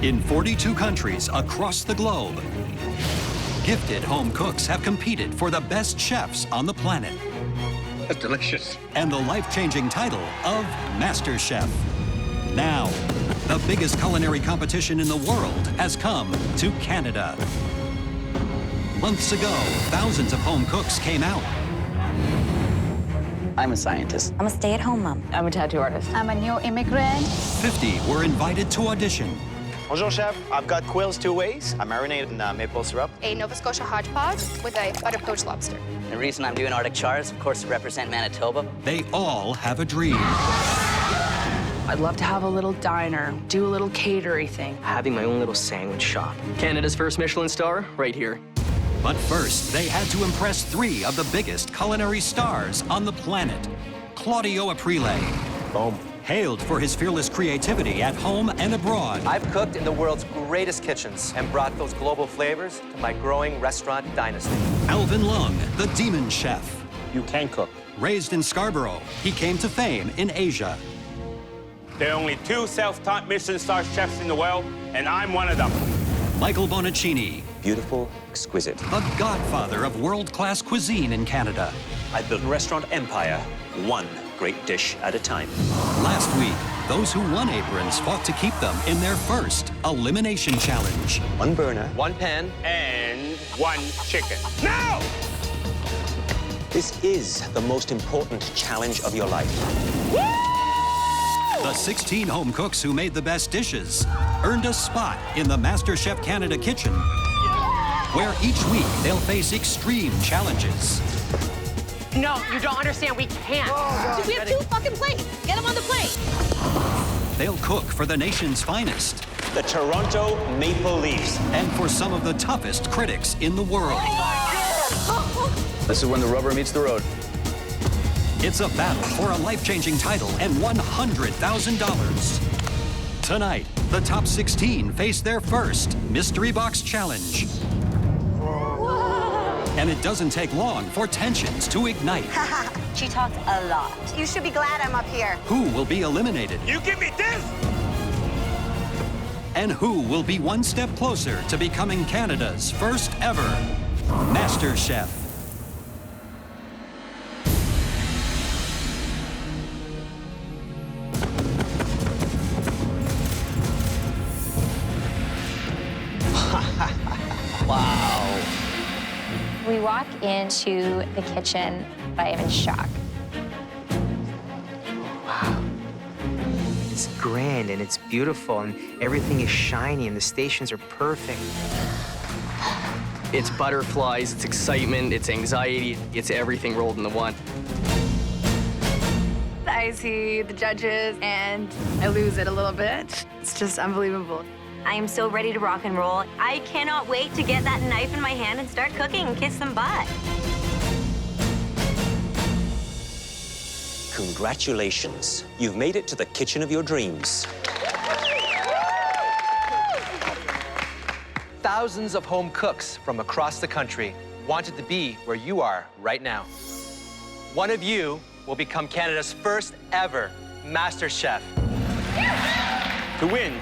In 42 countries across the globe, gifted home cooks have competed for the best chefs on the planet. That's delicious. And the life-changing title of MasterChef. Now, the biggest culinary competition in the world has come to Canada. Months ago, thousands of home cooks came out. I'm a scientist. I'm a stay-at-home mom. I'm a tattoo artist. I'm a new immigrant. 50 were invited to audition. Bonjour, chef. I've got quails 2 ways. I'm marinated in maple syrup. A Nova Scotia hodgepodge with a butter poached lobster. The reason I'm doing Arctic chars, of course, to represent Manitoba. They all have a dream. I'd love to have a little diner, do a little catery thing. Having my own little sandwich shop. Canada's first Michelin star, right here. But first, they had to impress 3 of the biggest culinary stars on the planet. Claudio Aprile. Boom. Hailed for his fearless creativity at home and abroad. I've cooked in the world's greatest kitchens and brought those global flavors to my growing restaurant dynasty. Alvin Lung, the demon chef. You can cook. Raised in Scarborough, he came to fame in Asia. There are only 2 self-taught Michelin star chefs in the world, and I'm one of them. Michael Bonaccini, Beautiful, exquisite. the godfather of world-class cuisine in Canada. I built a restaurant empire, one great dish at a time. Last week, those who won aprons fought to keep them in their first Elimination Challenge. 1 burner. 1 pan. And 1 chicken. No! This is the most important challenge of your life. The 16 home cooks who made the best dishes earned a spot in the MasterChef Canada Kitchen, where each week they'll face extreme challenges. No, you don't understand. We can't. We have 2 fucking plates. Get them on the plate. They'll cook for the nation's finest The Toronto Maple Leafs. and for some of the toughest critics in the world. This is when the rubber meets the road. It's a battle for a life-changing title and $100,000. Tonight, the top 16 face their first Mystery Box Challenge. And it doesn't take long for tensions to ignite. She talks a lot. You should be glad I'm up here. Who will be eliminated? You give me this! And who will be one step closer to becoming Canada's first ever MasterChef? Wow. We walk into the kitchen, I am in shock. Wow. It's grand and it's beautiful and everything is shiny and the stations are perfect. It's butterflies, it's excitement, it's anxiety, it's everything rolled into one. I see the judges and I lose it a little bit. It's just unbelievable. I am so ready to rock and roll. I cannot wait to get that knife in my hand and start cooking and kiss some butt. Congratulations. You've made it to the kitchen of your dreams. Thousands of home cooks from across the country wanted to be where you are right now. One of you will become Canada's first ever Master Chef. To win,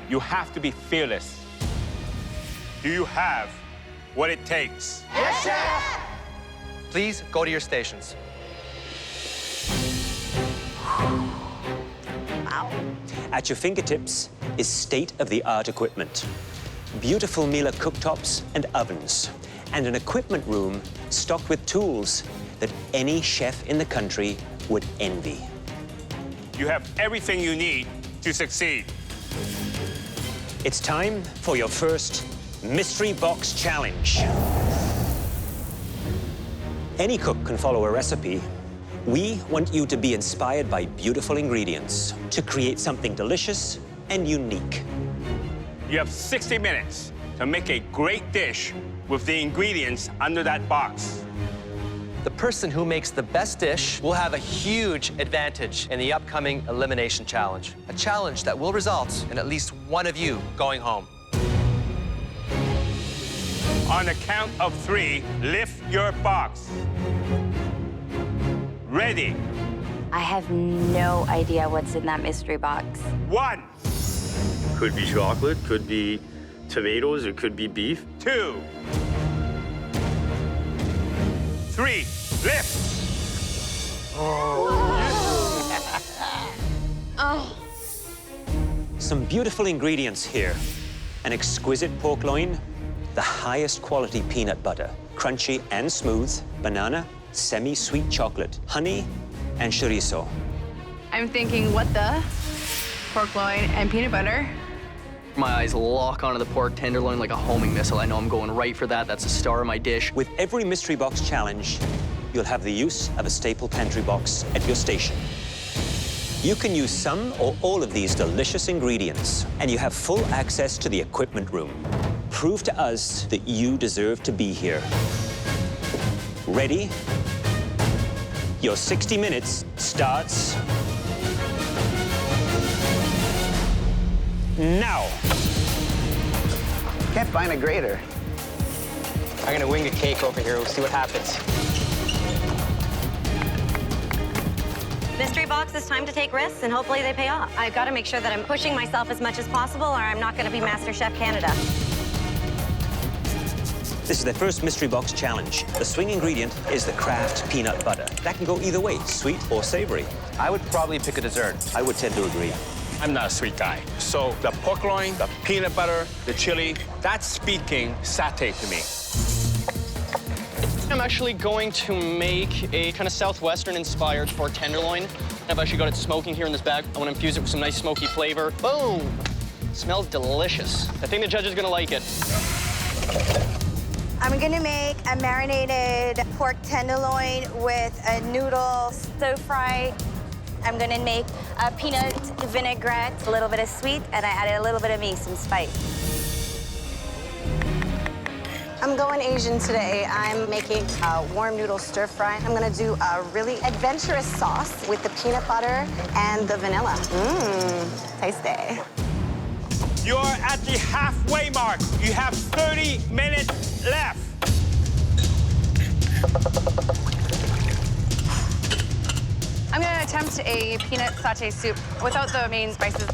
you have to be fearless. Do you have what it takes? Yes, Chef! Please go to your stations. At your fingertips is state-of-the-art equipment. Beautiful Miele cooktops and ovens, and an equipment room stocked with tools that any chef in the country would envy. You have everything you need to succeed. It's time for your first Mystery Box Challenge. Any cook can follow a recipe. We want you to be inspired by beautiful ingredients to create something delicious and unique. You have 60 minutes to make a great dish with the ingredients under that box. The person who makes the best dish will have a huge advantage in the upcoming Elimination Challenge. A challenge that will result in at least one of you going home. On the count of 3, lift your box. Ready. I have no idea what's in that mystery box. 1. Could be chocolate, could be tomatoes, it could be beef. 2, 3, lift. Some beautiful ingredients here. An exquisite pork loin, the highest quality peanut butter, crunchy and smooth, banana, semi-sweet chocolate, honey, and chorizo. I'm thinking, what the? Pork loin and peanut butter. My eyes lock onto the pork tenderloin like a homing missile. I know I'm going right for that. That's the star of my dish. With every mystery box challenge, you'll have the use of a staple pantry box at your station. You can use some or all of these delicious ingredients, and you have full access to the equipment room. Prove to us that you deserve to be here. Ready? Your 60 minutes starts now. Can't find a grater. I'm gonna wing a cake over here. We'll see what happens. Mystery box, it's time to take risks, and hopefully they pay off. I've got to make sure that I'm pushing myself as much as possible, or I'm not going to be MasterChef Canada. This is the first mystery box challenge. The swing ingredient is the Kraft peanut butter. That can go either way, sweet or savory. I would probably pick a dessert. I would tend to agree. I'm not a sweet guy. So the pork loin, the peanut butter, the chili, that's speaking satay to me. I'm actually going to make a kind of Southwestern-inspired pork tenderloin. I've actually got it smoking here in this bag. I want to infuse it with some nice smoky flavor. Boom! Smells delicious. I think the judge is going to like it. I'm gonna make a marinated pork tenderloin with a noodle stir fry. I'm gonna make a peanut vinaigrette, a little bit of sweet, and I added a little bit of me, some spice. I'm going Asian today. I'm making a warm noodle stir fry. I'm gonna do a really adventurous sauce with the peanut butter and the vanilla. Tasty. You're at the halfway mark. You have 30 minutes left. I'm gonna attempt a peanut satay soup without the main spices.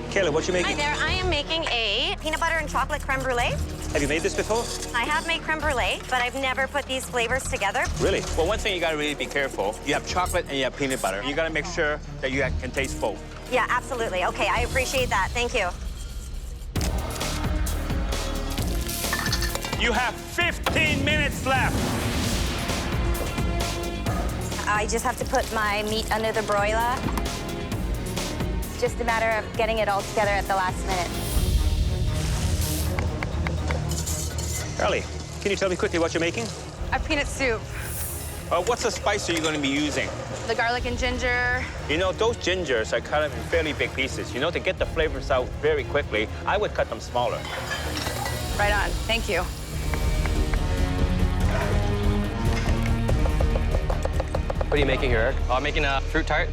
Kayla, what you making? Hi there, I am making a peanut butter and chocolate creme brulee. Have you made this before? I have made creme brulee, but I've never put these flavors together. Really? Well, one thing you gotta really be careful. You have chocolate and you have peanut butter. You gotta make sure that you can taste both. Yeah, absolutely. Okay, I appreciate that. Thank you. You have 15 minutes left. I just have to put my meat under the broiler. It's just a matter of getting it all together at the last minute. Carly, can you tell me quickly what you're making? A peanut soup. What's the spice are you gonna be using? The garlic and ginger. You know, those gingers are cut up in fairly big pieces. You know, to get the flavors out very quickly, I would cut them smaller. Right on. Thank you. What are you making here, Eric? I'm making a fruit tart,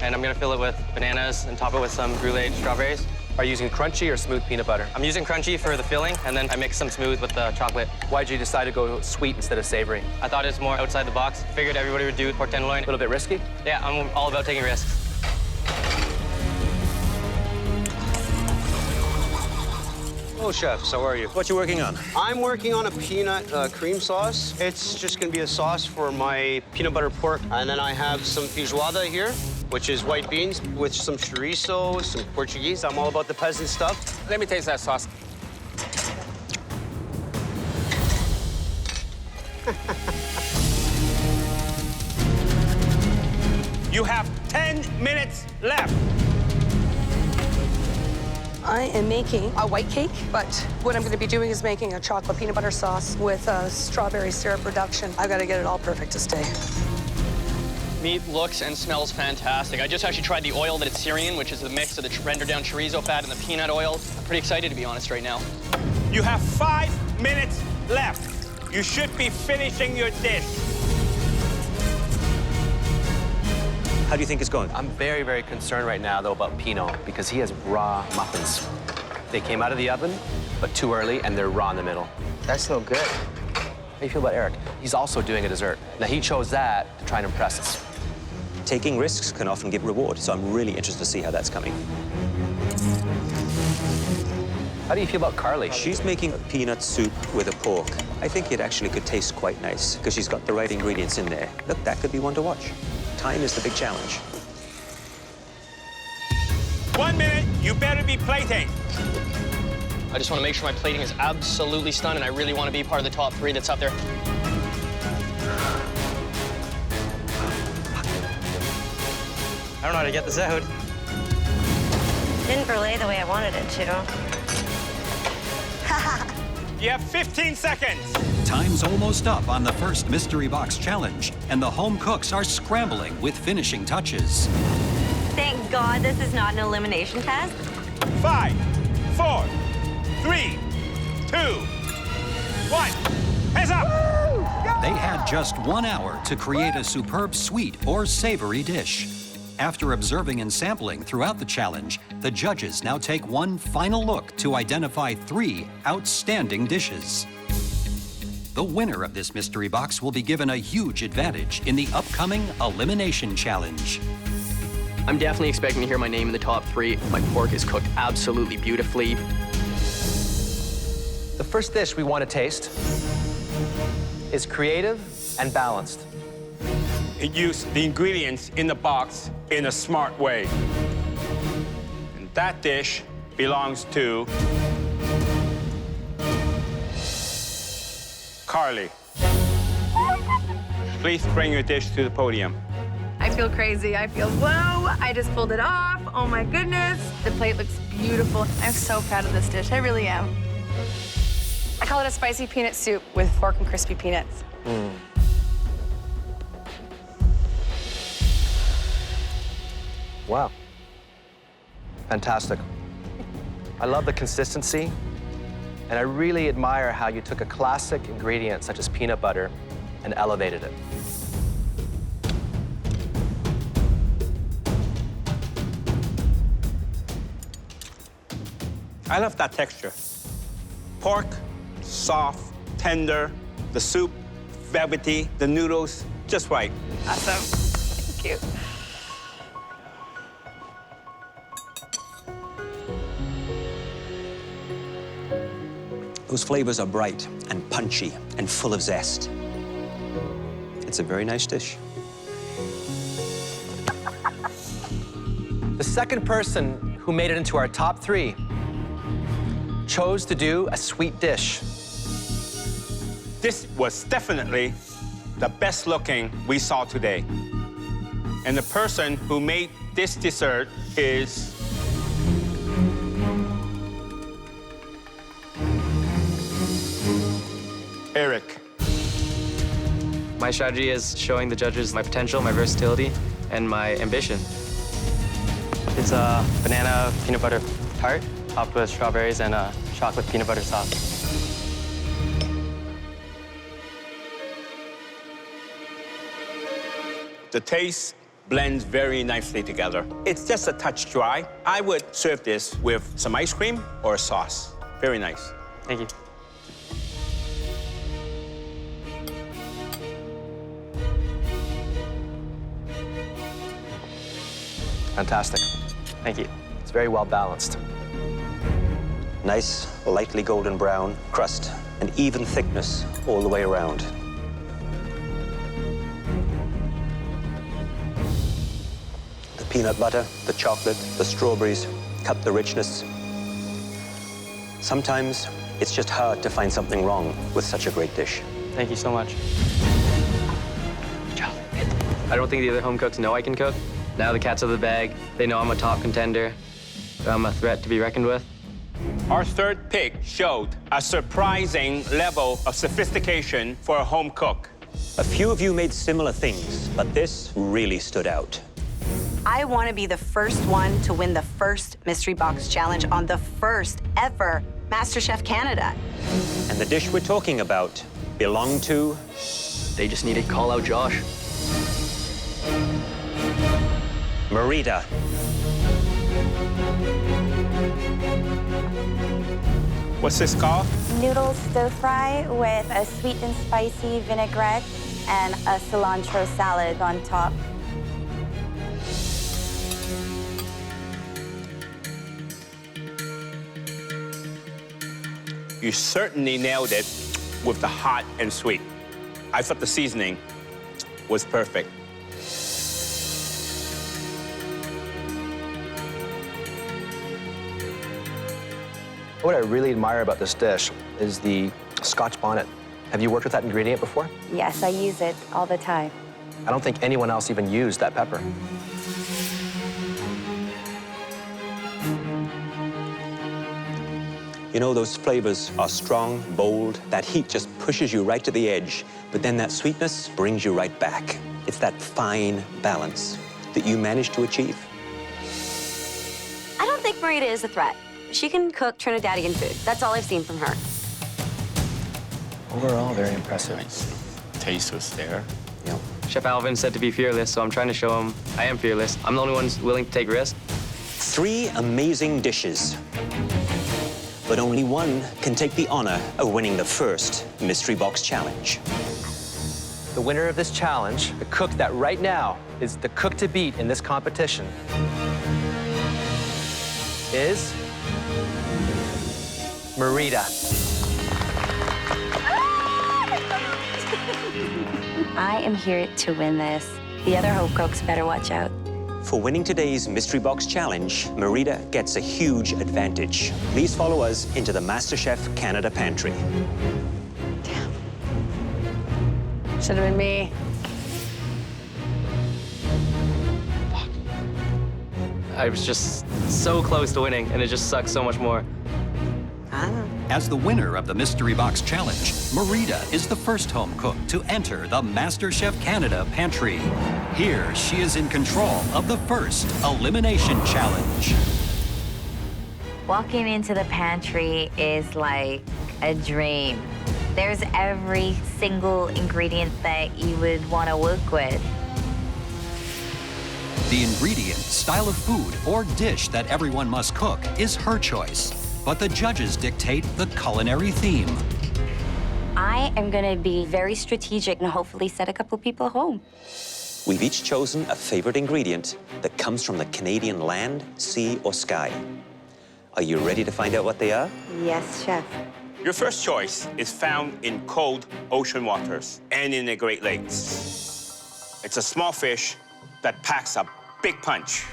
and I'm gonna fill it with bananas and top it with some brulee strawberries. Are you using crunchy or smooth peanut butter? I'm using crunchy for the filling, and then I mix some smooth with the chocolate. Why'd you decide to go sweet instead of savory? I thought it was more outside the box. Figured everybody would do pork tenderloin. A little bit risky? Yeah, I'm all about taking risks. Hello, chefs. How are you? What you working on? I'm working on a peanut cream sauce. It's just going to be a sauce for my peanut butter pork. And then I have some feijoada here, which is white beans with some chorizo, some Portuguese. I'm all about the peasant stuff. Let me taste that sauce. You have 10 minutes left. I am making a white cake, but what I'm going to be doing is making a chocolate peanut butter sauce with a strawberry syrup reduction. I've got to get it all perfect to stay. Meat looks and smells fantastic. I just actually tried the oil that it's searing in, which is the mix of the rendered down chorizo fat and the peanut oil. I'm pretty excited, to be honest, right now. You have 5 minutes left. You should be finishing your dish. How do you think it's going? I'm very, very concerned right now, though, about Pino, because he has raw muffins. They came out of the oven, but too early, and they're raw in the middle. That's no good. How do you feel about Eric? He's also doing a dessert. Now, he chose that to try and impress us. taking risks can often give reward, so I'm really interested to see how that's coming. How do you feel about Carly? She's making a peanut soup with a pork. I think it actually could taste quite nice because she's got the right ingredients in there. Look, that could be one to watch. Time is the big challenge. 1 minute, you better be plating. I just want to make sure my plating is absolutely stunning. I really want to be part of the top 3 that's up there. I don't know how to get this out. Didn't brulee the way I wanted it to. You have 15 seconds. Time's almost up on the first mystery box challenge, and the home cooks are scrambling with finishing touches. Thank God this is not an elimination test. 5, 4, 3, 2, 1. Hands up! They had just 1 hour to create a superb sweet or savory dish. After observing and sampling throughout the challenge, the judges now take one final look to identify 3 outstanding dishes. The winner of this mystery box will be given a huge advantage in the upcoming Elimination Challenge. I'm definitely expecting to hear my name in the top 3. My pork is cooked absolutely beautifully. The first dish we want to taste is creative and balanced. It used the ingredients in the box in a smart way. And that dish belongs to Carly. Please bring your dish to the podium. I feel crazy. I feel, whoa, I just pulled it off. Oh my goodness. The plate looks beautiful. I'm so proud of this dish. I really am. I call it a spicy peanut soup with pork and crispy peanuts. Wow. Fantastic. I love the consistency, and I really admire how you took a classic ingredient such as peanut butter and elevated it. I love that texture. Pork, soft, tender, the soup, velvety, the noodles, just right. Awesome. Thank you. Those flavors are bright and punchy and full of zest. It's a very nice dish. The second person who made it into our top 3 chose to do a sweet dish. This was definitely the best looking we saw today. And the person who made this dessert is Eric. My strategy is showing the judges my potential, my versatility, and my ambition. It's a banana peanut butter tart topped with strawberries and a chocolate peanut butter sauce. The taste blends very nicely together. It's just a touch dry. I would serve this with some ice cream or a sauce. Very nice. Thank you. Fantastic. Thank you. It's very well balanced. Nice, lightly golden brown crust, and even thickness all the way around. The peanut butter, the chocolate, the strawberries cut the richness. Sometimes it's just hard to find something wrong with such a great dish. Thank you so much. Good job. I don't think the other home cooks know I can cook. Now the cat's out of the bag. They know I'm a top contender. I'm a threat to be reckoned with. Our third pick showed a surprising level of sophistication for a home cook. A few of you made similar things, but this really stood out. I want to be the first one to win the first Mystery Box Challenge on the first ever MasterChef Canada. And the dish we're talking about belonged to... They just need to call out Josh. Marita. What's this called? Noodle stir fry with a sweet and spicy vinaigrette and a cilantro salad on top. You certainly nailed it with the hot and sweet. I thought the seasoning was perfect. What I really admire about this dish is the Scotch bonnet. Have you worked with that ingredient before? Yes, I use it all the time. I don't think anyone else even used that pepper. You know, those flavors are strong, bold. That heat just pushes you right to the edge, but then that sweetness brings you right back. It's that fine balance that you managed to achieve. I don't think Marita is a threat. She can cook Trinidadian food. That's all I've seen from her. Overall, very impressive. Taste was there. Yep. Chef Alvin said to be fearless, so I'm trying to show him I am fearless. I'm the only one who's willing to take risks. 3 amazing dishes, but only one can take the honor of winning the first Mystery Box Challenge. The winner of this challenge, the cook that right now is the cook to beat in this competition, is Marita. I am here to win this. The other home cooks better watch out. For winning today's Mystery Box Challenge, Marita gets a huge advantage. Please follow us into the MasterChef Canada pantry. Should have been me. I was just so close to winning, and it just sucks so much more. As the winner of the Mystery Box Challenge, Marita is the first home cook to enter the MasterChef Canada pantry. Here, she is in control of the first Elimination Challenge. Walking into the pantry is like a dream. There's every single ingredient that you would want to work with. The ingredient, style of food, or dish that everyone must cook is her choice. But the judges dictate the culinary theme. I am going to be very strategic and hopefully set a couple people home. We've each chosen a favorite ingredient that comes from the Canadian land, sea, or sky. Are you ready to find out what they are? Yes, Chef. Your first choice is found in cold ocean waters and in the Great Lakes. It's a small fish that packs a big punch.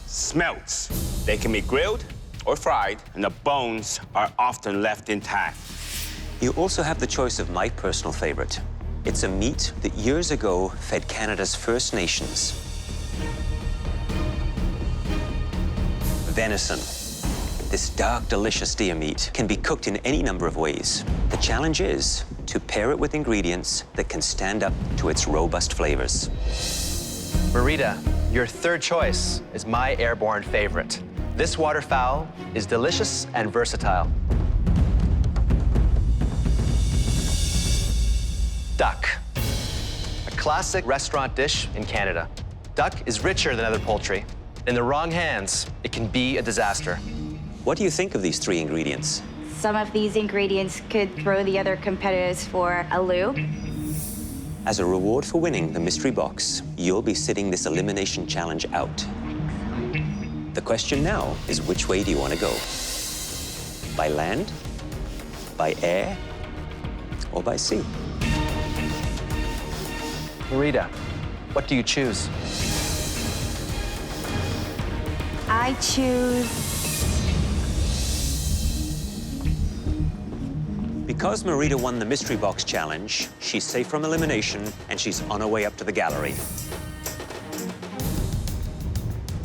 Smelts. They can be grilled or fried, and the bones are often left intact. You also have the choice of my personal favorite. It's a meat that years ago fed Canada's First Nations. Venison. This dark, delicious deer meat can be cooked in any number of ways. The challenge is to pair it with ingredients that can stand up to its robust flavors. Marita, your third choice is my airborne favorite. This waterfowl is delicious and versatile. Duck, a classic restaurant dish in Canada. Duck is richer than other poultry. In the wrong hands, it can be a disaster. What do you think of these 3 ingredients? Some of these ingredients could throw the other competitors for a loop. As a reward for winning the mystery box, you'll be sitting this elimination challenge out. The question now is, which way do you want to go? By land, by air, or by sea? Marita, what do you choose? I choose... Because Marita won the Mystery Box Challenge, she's safe from elimination and she's on her way up to the gallery.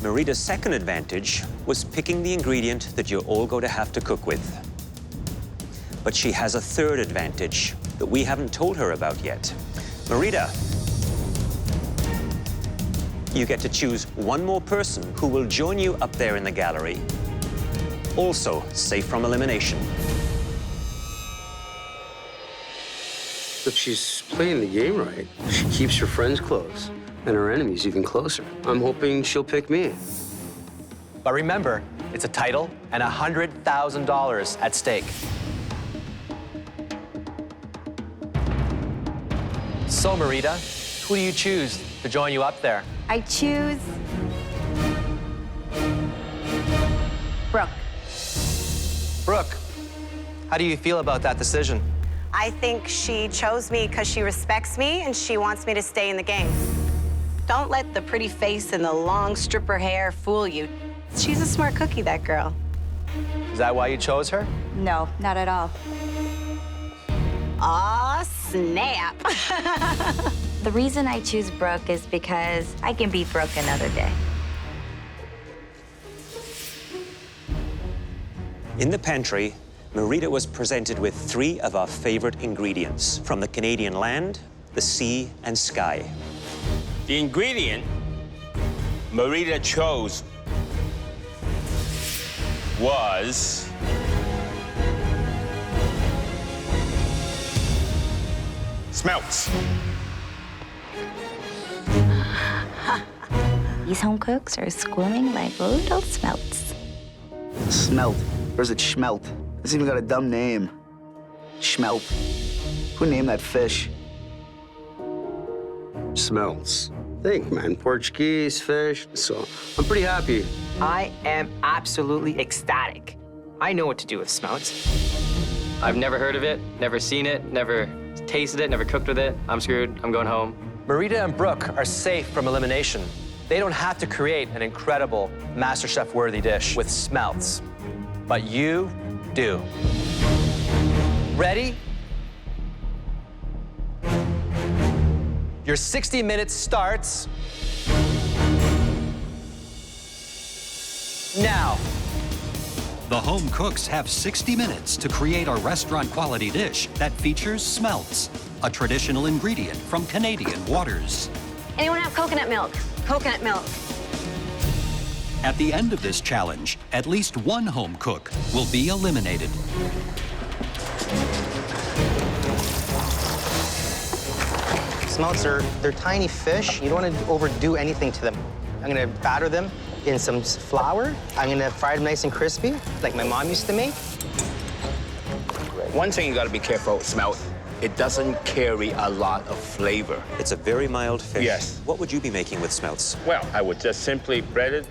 Marita's second advantage was picking the ingredient that you're all going to have to cook with. But she has a third advantage that we haven't told her about yet. Marita, you get to choose one more person who will join you up there in the gallery, also safe from elimination. If she's playing the game right, she keeps her friends close and her enemies even closer. I'm hoping she'll pick me. But remember, it's a title and $100,000 at stake. So, Marita, who do you choose to join you up there? I choose... Brooke. How do you feel about that decision? I think she chose me because she respects me and she wants me to stay in the game. Don't let the pretty face and the long stripper hair fool you. She's a smart cookie, that girl. Is that why you chose her? No, not at all. Aw, snap. The reason I choose Brooke is because I can beat Brooke another day. In the pantry, Marita was presented with 3 of our favorite ingredients from the Canadian land, the sea, and sky. The ingredient Marita chose was Smelts. These home cooks are squirming like little smelts. Smelt. Or is it Smelt? It's even got a dumb name. Smelt. Who named that fish? Smelts. Think, man. Portuguese, fish. So I'm pretty happy. I am absolutely ecstatic. I know what to do with Smelts. I've never heard of it, never seen it, never tasted it, never cooked with it. I'm screwed. I'm going home. Marita and Brooke are safe from elimination. They don't have to create an incredible MasterChef-worthy dish with Smelts. But you do. Ready? Your 60 minutes starts now. The home cooks have 60 minutes to create a restaurant-quality dish that features Smelts, a traditional ingredient from Canadian waters. Anyone have coconut milk? Coconut milk. At the end of this challenge, at least one home cook will be eliminated. Smelts they're tiny fish. You don't want to overdo anything to them. I'm gonna batter them in some flour. I'm gonna fry them nice and crispy, like my mom used to make. One thing you gotta be careful with Smelt, it doesn't carry a lot of flavor. It's a very mild fish. Yes. What would you be making with Smelts? Well, I would just simply bread it,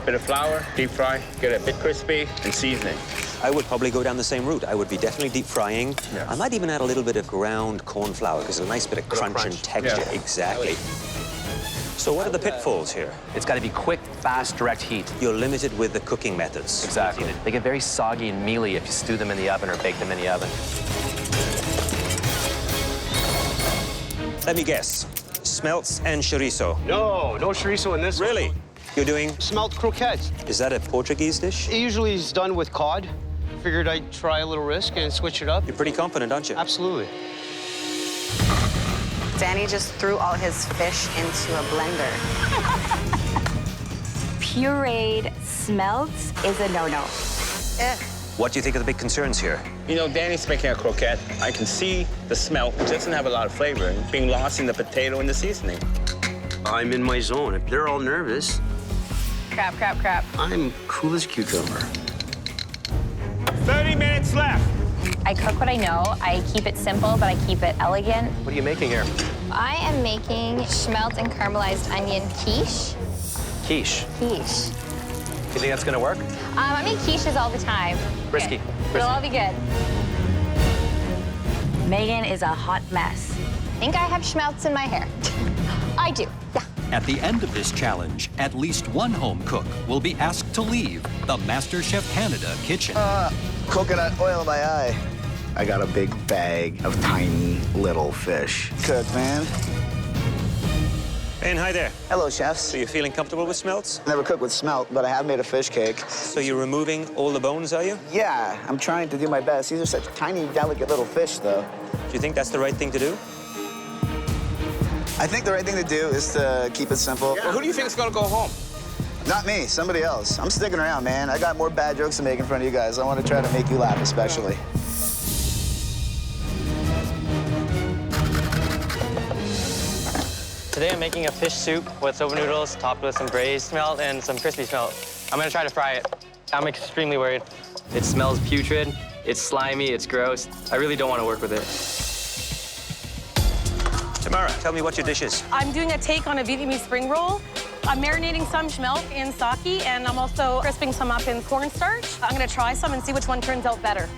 bit of flour, deep fry, get it a bit crispy, and season it. I would probably go down the same route. I would be definitely deep frying. Yeah. I might even add a little bit of ground corn flour because a nice bit of crunch and texture. Yeah. Exactly. So what are the pitfalls here? It's got to be quick, fast, direct heat. You're limited with the cooking methods. Exactly. They get very soggy and mealy if you stew them in the oven or bake them in the oven. Let me guess. Smelts and chorizo. No chorizo in this one. Really? You're doing... Smelt croquettes. Is that a Portuguese dish? It usually is done with cod. Figured I'd try a little risk and switch it up. You're pretty confident, aren't you? Absolutely. Danny just threw all his fish into a blender. Pureed Smelts is a no-no. What do you think are the big concerns here? You know, Danny's making a croquette. I can see the smelt. It doesn't have a lot of flavor. It's being lost in the potato and the seasoning. I'm in my zone. If they're all nervous, Crap, crap, crap. I'm cool as a cucumber. 30 minutes left. I cook what I know. I keep it simple, but I keep it elegant. What are you making here? I am making smelt and caramelized onion quiche. Quiche. Quiche. You think that's gonna work? I make quiches all the time. Risky. It'll all be good. Megan is a hot mess. I think I have schmelts in my hair. I do, yeah. At the end of this challenge, at least one home cook will be asked to leave the MasterChef Canada kitchen. Coconut oil in my eye. I got a big bag of tiny little fish. Cook, man. And hi there. Hello, chefs. So you're feeling comfortable with Smelts? Never cooked with Smelt, but I have made a fish cake. So you're removing all the bones, are you? Yeah, I'm trying to do my best. These are such tiny, delicate little fish, though. Do you think that's the right thing to do? I think the right thing to do is to keep it simple. Well, who do you think is gonna go home? Not me, somebody else. I'm sticking around, man. I got more bad jokes to make in front of you guys. I want to try to make you laugh, especially. Today I'm making a fish soup with soba noodles topped with some braised smelt and some crispy smelt. I'm gonna try to fry it. I'm extremely worried. It smells putrid, it's slimy, it's gross. I really don't want to work with it. Tamara, tell me what your dish is. I'm doing a take on a Vietnamese spring roll. I'm marinating some smelt in sake, and I'm also crisping some up in cornstarch. I'm gonna try some and see which one turns out better.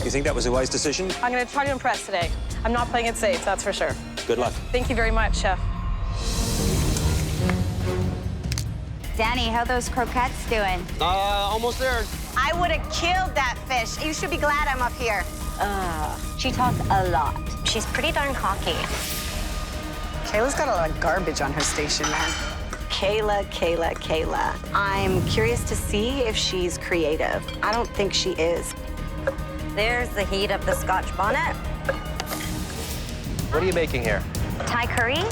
You think that was a wise decision? I'm gonna try to impress today. I'm not playing it safe, that's for sure. Good luck. Thank you very much, Chef. Danny, how those croquettes doing? Almost there. I would have killed that fish. You should be glad I'm up here. She talks a lot. She's pretty darn cocky. Kayla's got a lot of garbage on her station, man. Kayla. I'm curious to see if she's creative. I don't think she is. There's the heat of the Scotch bonnet. What are you making here? Thai curry.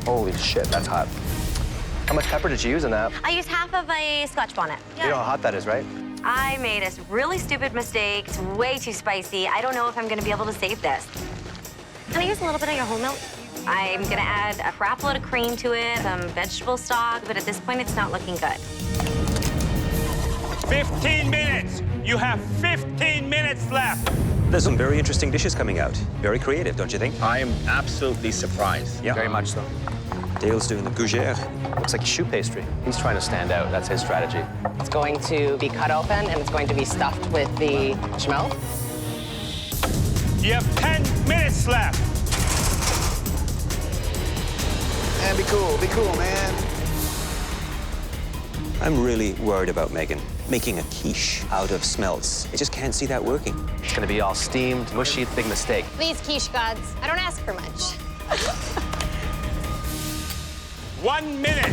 Holy shit, that's hot. How much pepper did you use in that? I used half of a Scotch bonnet. You know how hot that is, right? I made a really stupid mistake. It's way too spicy. I don't know if I'm gonna be able to save this. Can I use a little bit of your whole milk? I'm gonna add a crap load of cream to it, some vegetable stock, but at this point, it's not looking good. 15 minutes! You have 15 minutes left! There's some very interesting dishes coming out. Very creative, don't you think? I am absolutely surprised. Yeah. Very much so. Dale's doing the gougere. Looks like a choux pastry. He's trying to stand out. That's his strategy. It's going to be cut open and it's going to be stuffed with the Smelt. You have 10 minutes left! Man, be cool, man. I'm really worried about Megan making a quiche out of smelts. I just can't see that working. It's gonna be all steamed, mushy. It's a big mistake. Please, quiche gods, I don't ask for much. 1 minute!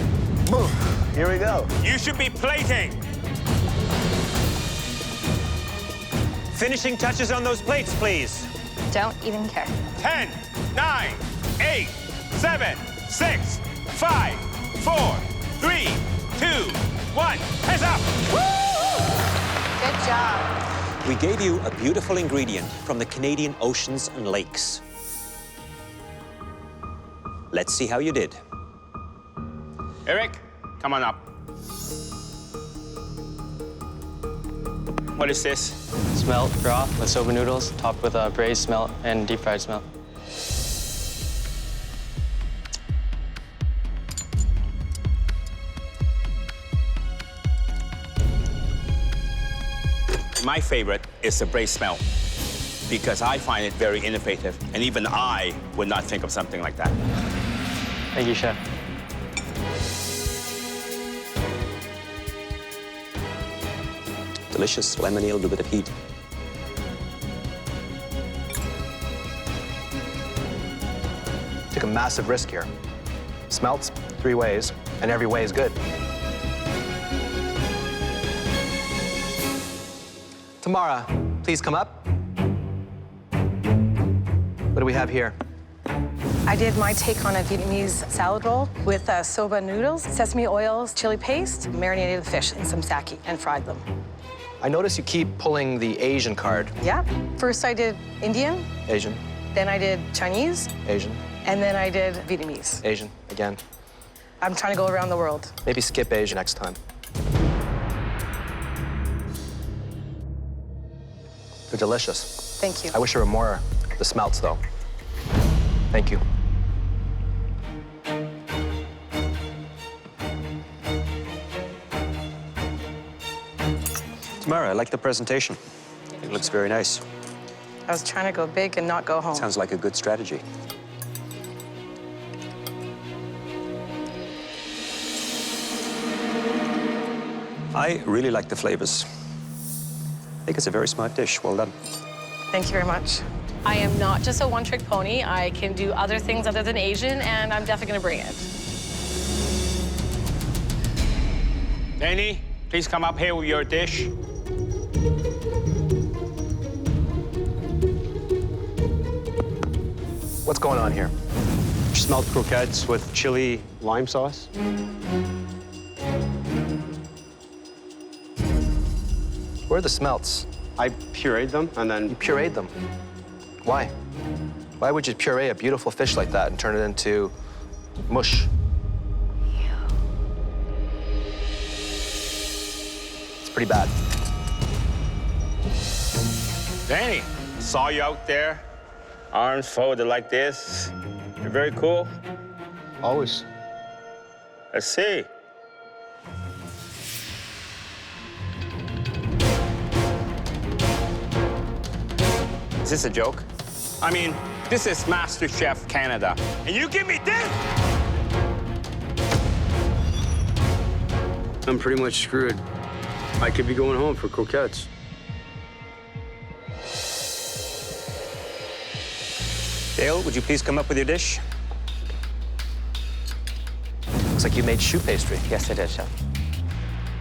Here we go. You should be plating. Finishing touches on those plates, please. Don't even care. 10, 9, 8, 7, 6, 5, 4, 3, 2, 1. Heads up! Good job. We gave you a beautiful ingredient from the Canadian oceans and lakes. Let's see how you did. Eric, come on up. What is this? Smelt broth with soba noodles, topped with braised smelt and deep fried smelt. My favorite is the braised smelt because I find it very innovative, and even I would not think of something like that. Thank you, Chef. Delicious, lemony, a little bit of heat. Took a massive risk here. Smelts 3 ways, and every way is good. Tamara, please come up. What do we have here? I did my take on a Vietnamese salad roll with soba noodles, sesame oils, chili paste, marinated the fish in some sake and fried them. I notice you keep pulling the Asian card. Yeah. First I did Indian, Asian, then I did Chinese, Asian, and then I did Vietnamese. Asian, again. I'm trying to go around the world. Maybe skip Asian next time. They're delicious. Thank you. I wish there were more of the smelts, though. Thank you. Tamara, I like the presentation. It looks very nice. I was trying to go big and not go home. Sounds like a good strategy. I really like the flavors. I think it's a very smart dish. Well done. Thank you very much. I am not just a one-trick pony. I can do other things other than Asian, and I'm definitely gonna bring it. Danny, please come up here with your dish. What's going on here? Smelt croquettes with chili lime sauce. Where are the smelts? I pureed them and then... You pureed them? Why? Why would you puree a beautiful fish like that and turn it into mush? It's pretty bad. Danny, saw you out there, arms folded like this. You're very cool. Always. Let's see. this a joke? I mean, this is MasterChef Canada, and you give me this? I'm pretty much screwed. I could be going home for croquettes. Dale, would you please come up with your dish? Looks like you made choux pastry. Yes, I did, Chef.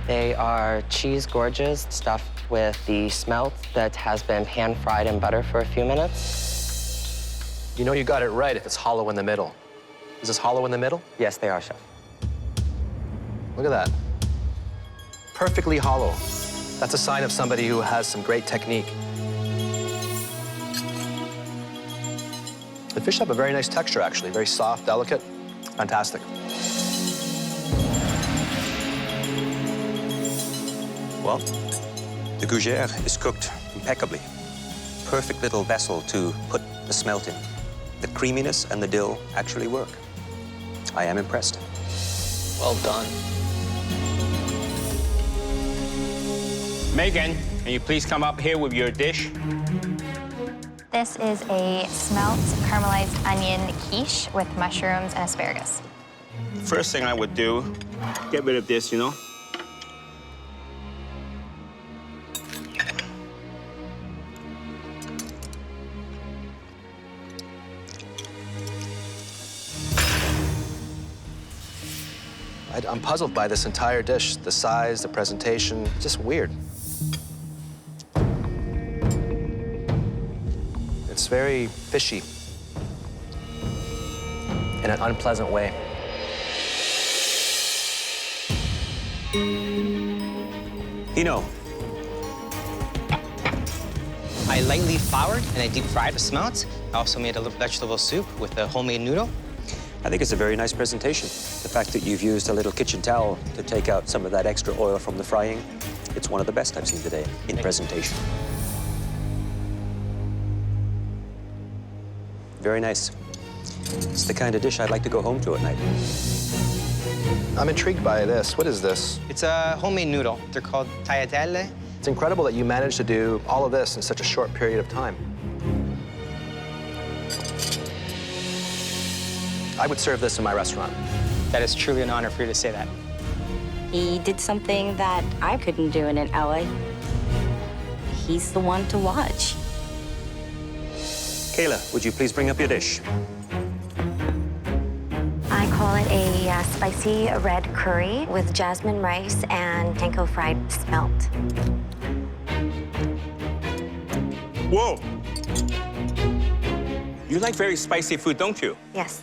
They are cheese gorges stuffed with the smelt that has been pan-fried in butter for a few minutes. You know you got it right if it's hollow in the middle. Is this hollow in the middle? Yes, they are, Chef. Look at that. Perfectly hollow. That's a sign of somebody who has some great technique. The fish have a very nice texture, actually. Very soft, delicate. Fantastic. Well, the gougère is cooked impeccably. Perfect little vessel to put the smelt in. The creaminess and the dill actually work. I am impressed. Well done. Megan, can you please come up here with your dish? This is a smelt caramelized onion quiche with mushrooms and asparagus. First thing I would do, get rid of this, you know? I'm puzzled by this entire dish. The size, the presentation, just weird. It's very fishy in an unpleasant way. You know, I lightly floured and I deep fried the smelts. I also made a little vegetable soup with a homemade noodle. I think it's a very nice presentation. The fact that you've used a little kitchen towel to take out some of that extra oil from the frying, it's one of the best I've seen today in presentation. Very nice. It's the kind of dish I'd like to go home to at night. I'm intrigued by this. What is this? It's a homemade noodle. They're called tagliatelle. It's incredible that you managed to do all of this in such a short period of time. I would serve this in my restaurant. That is truly an honor for you to say that. He did something that I couldn't do in LA. He's the one to watch. Kayla, would you please bring up your dish? I call it a spicy red curry with jasmine rice and panko fried smelt. Whoa! You like very spicy food, don't you? Yes.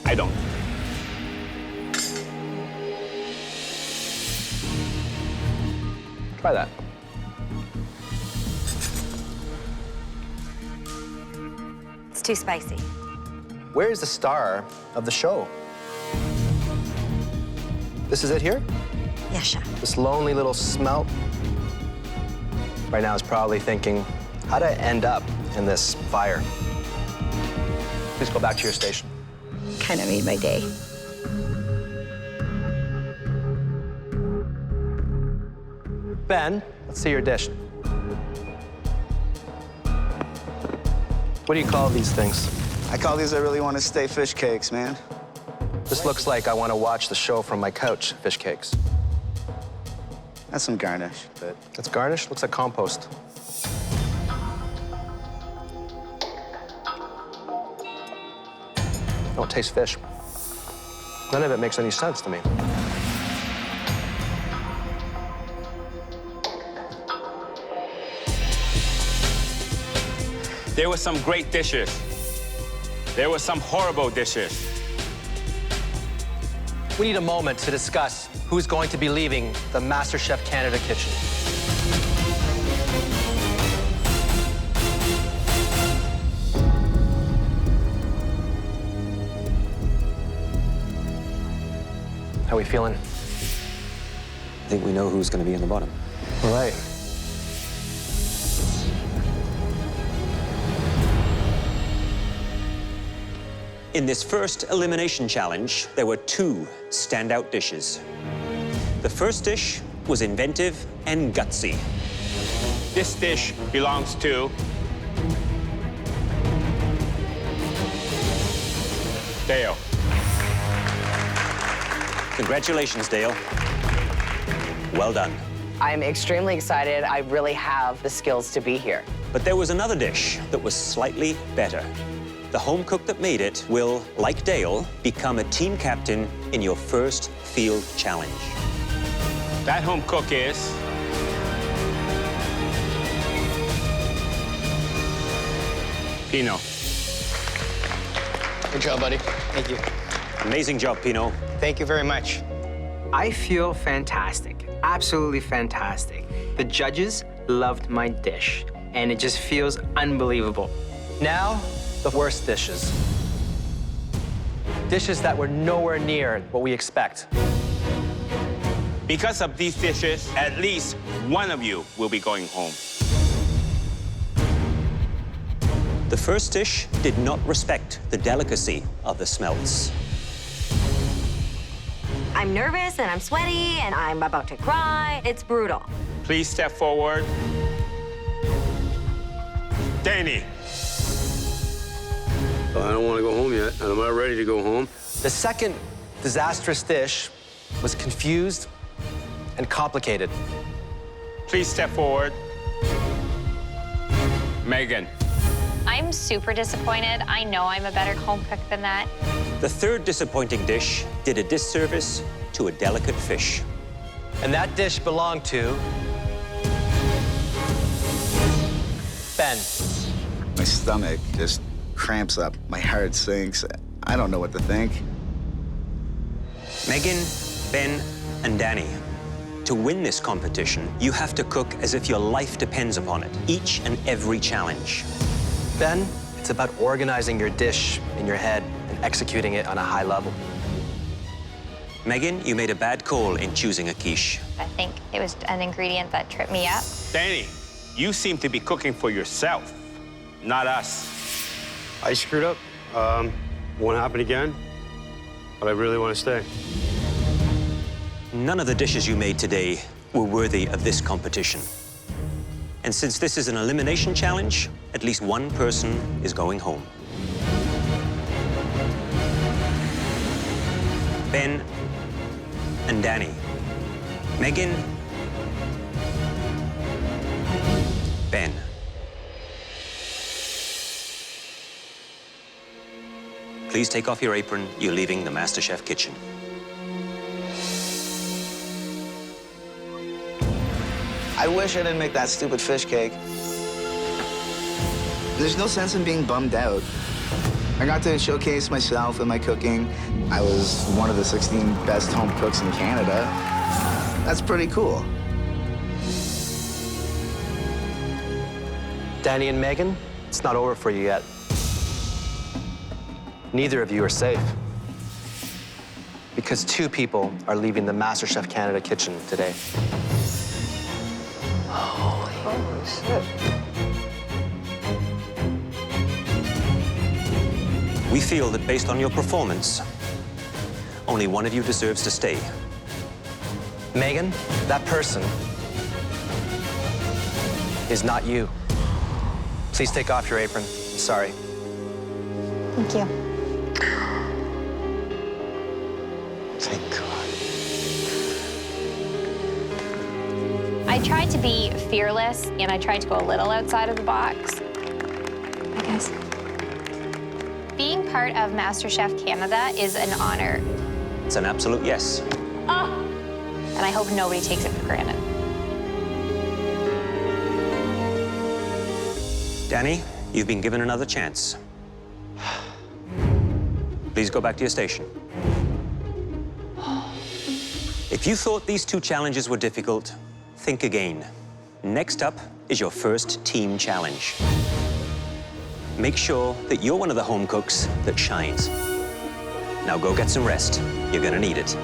I don't. Try that. It's too spicy. Where is the star of the show? This is it here? Yes, Chef. This lonely little smelt right now is probably thinking, how did I end up in this fire? Please go back to your station. Kind of made my day. Ben, let's see your dish. What do you call these things? I call these I really want to stay fish cakes, man. This looks like I want to watch the show from my couch, fish cakes. That's some garnish, but... That's garnish? Looks like compost. Don't taste fish. None of it makes any sense to me. There were some great dishes. There were some horrible dishes. We need a moment to discuss who's going to be leaving the MasterChef Canada Kitchen. How are we feeling? I think we know who's going to be in the bottom. All right. In this first elimination challenge, there were two standout dishes. The first dish was inventive and gutsy. This dish belongs to Dale. Congratulations, Dale. Well done. I'm extremely excited. I really have the skills to be here. But there was another dish that was slightly better. The home cook that made it will, like Dale, become a team captain in your first field challenge. That home cook is Pino. Good job, buddy. Thank you. Amazing job, Pino. Thank you very much. I feel fantastic, absolutely fantastic. The judges loved my dish, and it just feels unbelievable. Now, the worst dishes. Dishes that were nowhere near what we expect. Because of these dishes, at least one of you will be going home. The first dish did not respect the delicacy of the Smelts. I'm nervous and I'm sweaty and I'm about to cry. It's brutal. Please step forward. Danny. I don't want to go home yet, and I'm not ready to go home. The second disastrous dish was confused and complicated. Please step forward. Megan. I'm super disappointed. I know I'm a better home cook than that. The third disappointing dish did a disservice to a delicate fish. And that dish belonged to Ben. My stomach just cramps up. My heart sinks. I don't know what to think. Megan, Ben, and Danny. To win this competition, you have to cook as if your life depends upon it, each and every challenge. Ben, it's about organizing your dish in your head and executing it on a high level. Megan, you made a bad call in choosing a quiche. I think it was an ingredient that tripped me up. Danny, you seem to be cooking for yourself, not us. I screwed up. Won't happen again, but I really want to stay. None of the dishes you made today were worthy of this competition. And since this is an elimination challenge, at least one person is going home. Ben and Danny. Megan. Ben. Please take off your apron. You're leaving the MasterChef Kitchen. I wish I didn't make that stupid fish cake. There's no sense in being bummed out. I got to showcase myself and my cooking. I was one of the 16 best home cooks in Canada. That's pretty cool. Danny and Megan, it's not over for you yet. Neither of you are safe. Because two people are leaving the MasterChef Canada kitchen today. Holy shit. We feel that based on your performance, only one of you deserves to stay. Megan, that person is not you. Please take off your apron. Sorry. Thank you. Thank God. I tried to be fearless, and I tried to go a little outside of the box. Hi, guys. Being part of MasterChef Canada is an honor. It's an absolute yes. And I hope nobody takes it for granted. Danny, you've been given another chance. Please go back to your station. If you thought these two challenges were difficult, think again. Next up is your first team challenge. Make sure that you're one of the home cooks that shines. Now go get some rest. You're gonna need it.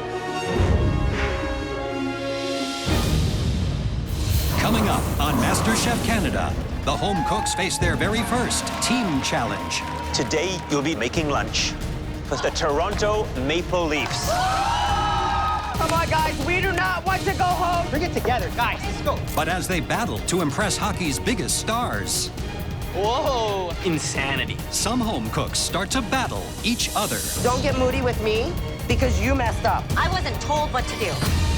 Coming up on MasterChef Canada, the home cooks face their very first team challenge. Today, you'll be making lunch for the Toronto Maple Leafs. Come on, guys, we do not want to go home. Bring it together, guys, let's go. But as they battle to impress hockey's biggest stars, Whoa. insanity. Some home cooks start to battle each other. Don't get moody with me because you messed up. I wasn't told what to do.